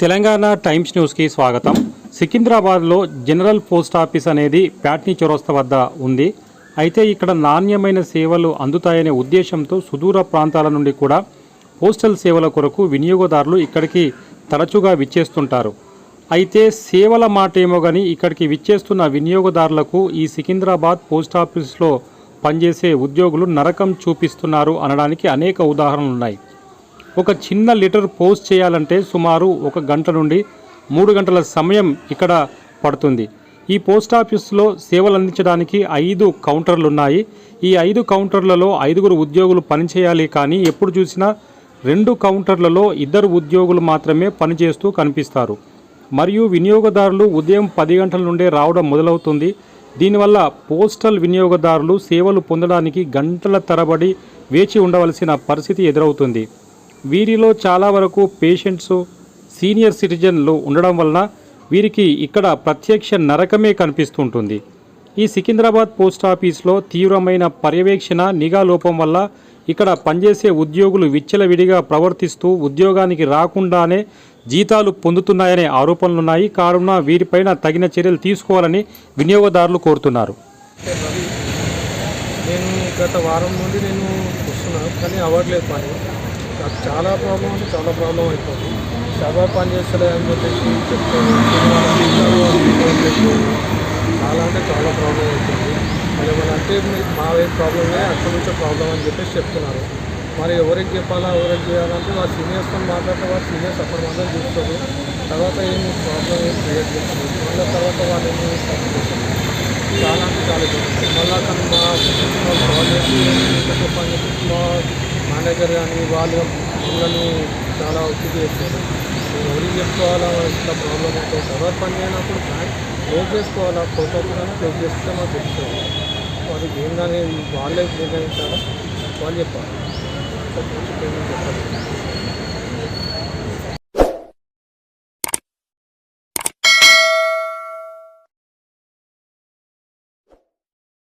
Telangana times న్యూస్కి స్వాగతం. సికింద్రాబాద్లో జనరల్ పోస్ట్ ఆఫీస్ అనేది ప్యాట్నీ చౌరస్తా వద్ద ఉంది. అయితే ఇక్కడ నాణ్యమైన సేవలు అందుతాయనే ఉద్దేశంతో సుదూర ప్రాంతాల నుండి కూడా పోస్టల్ సేవల కొరకు వినియోగదారులు ఇక్కడికి తరచుగా విచ్చేస్తుంటారు. అయితే సేవల మాట ఏమో కానీ ఇక్కడికి విచ్చేస్తున్న వినియోగదారులకు ఈ సికింద్రాబాద్ పోస్ట్ ఆఫీస్లో పనిచేసే ఉద్యోగులు నరకం చూపిస్తున్నారు అనడానికి అనేక ఉదాహరణలు ఉన్నాయి. ఒక చిన్న లెటర్ పోస్ట్ చేయాలంటే సుమారు 1 గంట నుండి 3 గంటల సమయం ఇక్కడ పడుతుంది. ఈ పోస్ట్ ఆఫీస్లో సేవలు అందించడానికి 5 కౌంటర్లు ఉన్నాయి. ఈ 5 కౌంటర్లలో 5గురు ఉద్యోగులు పనిచేయాలి. కానీ ఎప్పుడు చూసినా 2 కౌంటర్లలో 2 ఉద్యోగులు మాత్రమే పనిచేస్తూ కనిపిస్తారు. మరియు వినియోగదారులు ఉదయం 10 గంటల నుండే రావడం మొదలవుతుంది. దీనివల్ల పోస్టల్ వినియోగదారులు సేవలు పొందడానికి గంటల తరబడి వేచి ఉండవలసిన పరిస్థితి ఎదురవుతుంది. వీరిలో చాలా వరకు పేషెంట్స్, సీనియర్ సిటిజన్లు ఉండడం వలన వీరికి ఇక్కడ ప్రత్యక్ష నరకమే కనిపిస్తుంటుంది. ఈ సికింద్రాబాద్ పోస్ట్ ఆఫీస్లో తీవ్రమైన పర్యవేక్షణ, నిఘా లోపం వల్ల ఇక్కడ పనిచేసే ఉద్యోగులు విచ్చలవిడిగా ప్రవర్తిస్తూ ఉద్యోగానికి రాకుండానే జీతాలు పొందుతున్నాయనే ఆరోపణలున్నాయి. కావున వీరిపైన తగిన చర్యలు తీసుకోవాలని వినియోగదారులు కోరుతున్నారు. నేను గత వారం నుండి వస్తున్నాను, కానీ అవ్వట్లేదు పని. నాకు చాలా ప్రాబ్లం అయిపోతుంది. సర్వర్ పని చేస్తలే అని చెప్పేసి చెప్తాను. చాలా అంటే చాలా ప్రాబ్లం అవుతుంది. మరి ఏమనంటే మావే ప్రాబ్లం అక్కడి నుంచే ప్రాబ్లం అని చెప్పేసి చెప్తున్నారు. మరి ఎవరికి చెప్పాలా, ఎవరికి చేయాలంటే వాళ్ళ సీనియర్స్తో మాట్లాడితే వాళ్ళ సీనియర్స్ అక్కడ మాత్రం చూస్తారు. తర్వాత ఏమి ప్రాబ్లం క్రియేట్ చేస్తుంది. మళ్ళీ తర్వాత వాళ్ళు ఏమి చాలా అంటే చాలా ఇబ్బంది. మళ్ళీ అక్కడ మా కాల్ చేసి చెప్పని చెప్పేసి మా మేనేజర్ కానీ వాళ్ళు పిల్లల్ని చాలా ఒత్తిడి చేస్తారు. ఎవరికి చెప్పుకోవాలా, ఇట్లా ప్రాబ్లం అవుతుంది. సర్వర్ పని అయినప్పుడు బ్యాంక్ క్లోజ్ చేసుకోవాలా, పోతోకుండా క్లోజ్ చేసుకుంటే మాకు తెలుస్తుంది. వాళ్ళకి ఏం కానీ వాళ్ళే నిర్ణయించాలా, వాళ్ళు చెప్పాలి. పేమెంట్ చెప్పాలి.